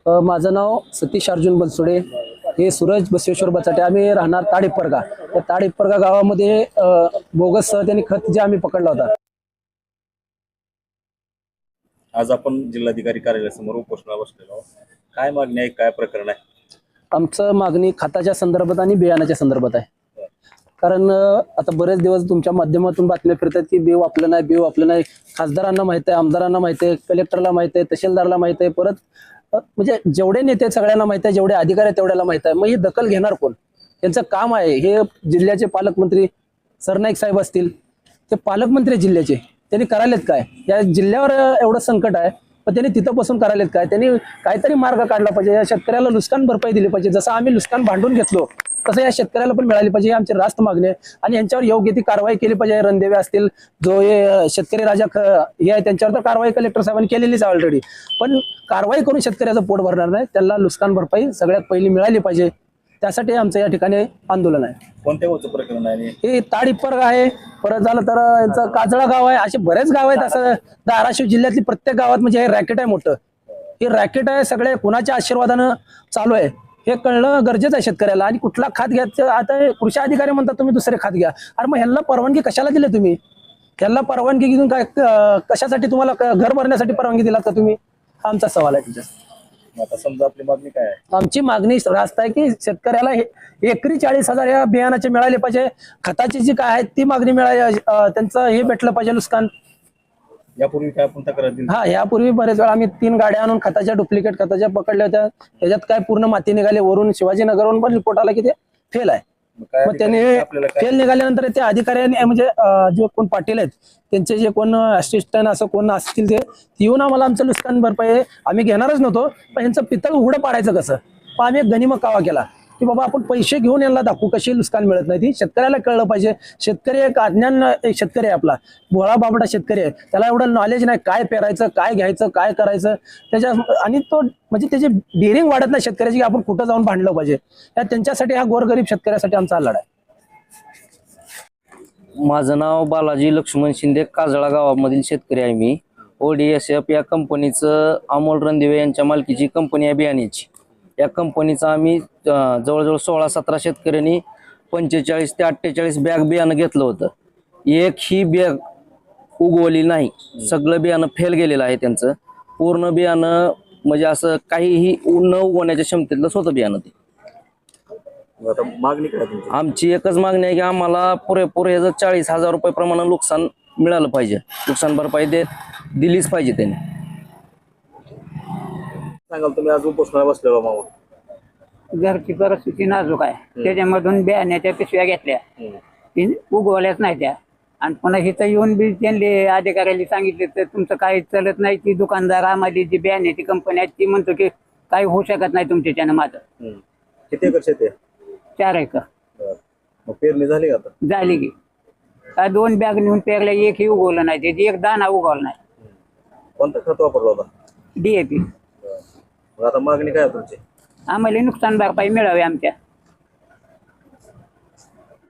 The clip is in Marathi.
माझं नाव सतीश अर्जुन बनसोडे, हे सूरज बसवेश्वर बचाटे. आम्ही राहणार ताडीपरगा. त्या ताडीपरगा गावामध्ये बोगस त्यांनी खत जे आम्ही पकडला होता. आज आपण जिल्हाधिकारी कार्यालयासमोर उपोषणाला बसलेलो आहोत. काय मागणी आहे, काय प्रकरण आहे? आमचं मागणी खताच्या संदर्भात आणि बियाणाच्या संदर्भात आहे. कारण आता बरेच दिवस तुमच्या माध्यमातून बातम्या फिरतात की बिव आपलं नाही. खासदारांना माहित आहे, आमदारांना माहित आहे, कलेक्टरला माहित आहे, तहसीलदारला माहित आहे, परत म्हणजे जेवढे नेते सगळ्यांना माहित आहे, जेवढे अधिकारी आहेत तेवढ्याला माहित आहे. मग ही दखल घेणार कोण? त्यांचं काम आहे. हे जिल्ह्याचे पालकमंत्री सरनाईक साहेब असतील, ते पालकमंत्री जिल्ह्याचे, त्यांनी करायलेत काय? या जिल्ह्यावर एवढं संकट आहे, पण त्यांनी तिथं बसून करायलेत काय? त्यांनी काहीतरी मार्ग काढला पाहिजे. या शेतकऱ्याला नुकसान भरपाई दिली पाहिजे. जसं आम्ही नुकसान भांडून घेतलो तसं या शेतकऱ्याला पण मिळाली पाहिजे. आमची रास्त मागणी आहे आणि यांच्यावर योग्य ती कारवाई केली पाहिजे. रणदेवे असतील, जो हे शेतकरी राजा हे आहे, त्यांच्यावर तर कारवाई कलेक्टर साहेबांनी केलेलीच आहे ऑलरेडी. पण कारवाई करून शेतकऱ्याचं पोट भरणार नाही. त्याला नुकसान भरपाई सगळ्यात पहिली मिळाली पाहिजे. त्यासाठी आमचं या ठिकाणी आंदोलन आहे. कोणत्या गावचं प्रकरण आहे? हे ताडीपरगा आहे, परत झालं तर यांचं काजळा गाव आहे. असे बरेच गाव आहेत. असं धाराशिव जिल्ह्यातली प्रत्येक गावात म्हणजे हे रॅकेट आहे मोठं. हे रॅकेट आहे, सगळे कुणाच्या आशीर्वादानं चालू आहे हे कळणं गरजेचं आहे शेतकऱ्याला. आणि कुठला खात घ्यायचं, आता कृषी अधिकारी म्हणतात तुम्ही दुसरे खात घ्या. अरे मग ह्यांना परवानगी कशाला दिली तुम्ही? ह्यांना परवानगी घेऊन काय कशासाठी? तुम्हाला घर भरण्यासाठी परवानगी दिला का तुम्ही? हा आमचा सवाल आहे तुझ्या. आता समजा आपली मागणी काय आहे? आमची मागणी रास्त आहे की शेतकऱ्याला एकरी 40,000 या बियाणाचे मिळाले पाहिजे. खताची जी काय आहे ती मागणी मिळाली, त्यांचं हे भेटलं पाहिजे नुकसान. यापूर्वी काय आपण तक्रार दिली? हा, यापूर्वी बरेच वेळा आम्ही 3 गाड्या आणून खताच्या डुप्लिकेट खताच्या पकडल्या होत्या. त्याच्यात काय पूर्ण माती निघाली. वरून शिवाजीनगरवरून पण रिपोर्ट आला की ते फेल आहे. मग त्याने फेल निघाल्यानंतर ते अधिकाऱ्यांनी म्हणजे जे कोण पाटील आहेत त्यांचे जे कोण असिस्टंट असं कोण असतील ते येऊन आम्हाला आमचं नुकसान भरपाई आम्ही घेणारच नव्हतो. पण यांचं पितळ उघडं पाडायचं कसं? पण आम्ही एक गनिमत कावा केला की बाबा आपण पैसे घेऊन यांना दाखवू कशी नुकसान मिळत नाही. ती शेतकऱ्याला कळलं पाहिजे. शेतकरी एक अज्ञान शेतकरी आहे, आपला भोळा बाबडा शेतकरी आहे. त्याला एवढं नॉलेज नाही काय पेरायचं, काय घ्यायचं, काय करायचं त्याच्या. आणि तो म्हणजे त्याची डेअरिंग वाढत नाही शेतकऱ्याची की आपण कुठं जाऊन भांडलं पाहिजे. त्यांच्यासाठी हा गोरगरीब शेतकऱ्यासाठी आमचा लढा आहे. माझं नाव बालाजी लक्ष्मण शिंदे, काजळा गावामधील शेतकरी आहे मी. ODSF या कंपनीचं अमोल रणदिवे यांच्या मालकीची कंपनी आहे बियाण्याची. या कंपनीचा आम्ही जवळजवळ 16-17 शेतकऱ्यांनी 45 ते 48 बॅग बियाणं घेतलं होतं. एक ही बॅग उगवली नाही. सगळं बियाणं फेल गेलेलं आहे त्यांचं. पूर्ण बियाणं म्हणजे असं काहीही न उगवण्याच्या क्षमतेतलं स्वतः बियाणं ते. आता मागणी काय तुमची? आमची एकच मागणी आहे की आम्हाला पुरेपूर ह्याचं 40,000 रुपये प्रमाणे नुकसान मिळालं पाहिजे. नुकसान भरपाई दिलीच पाहिजे त्यांनी. सांगाल तुम्ही आज उपोषणाला बसलेलो मामा? घरची परिस्थिती नाजूक आहे. त्याच्यामधून बियाण्याच्या पिशव्या घेतल्या, ती उगवल्याच नाही त्या. आणि पुन्हा इथं येऊन बी त्यांनी अधिकाऱ्यांनी सांगितले तर तुमचं काही चालत नाही. ती दुकानदार आम्हाला जी बियाण्याची कंपनी आहे ती म्हणतो की काही होऊ शकत नाही तुमच्याच्यानं. माझं किती एकर शेती आहे? 4 एकर. मग पेरणी झाली का आता? झाली की 2 बॅग नेऊन पेरल्या, एकही उगवलं नाही. त्याची एक दाना उगवला नाही. कोणतं खत वापरलं होता? DAP. आता मागणी काय तुमची? आम्हाला नुकसान भरपाई मिळावी आमच्या.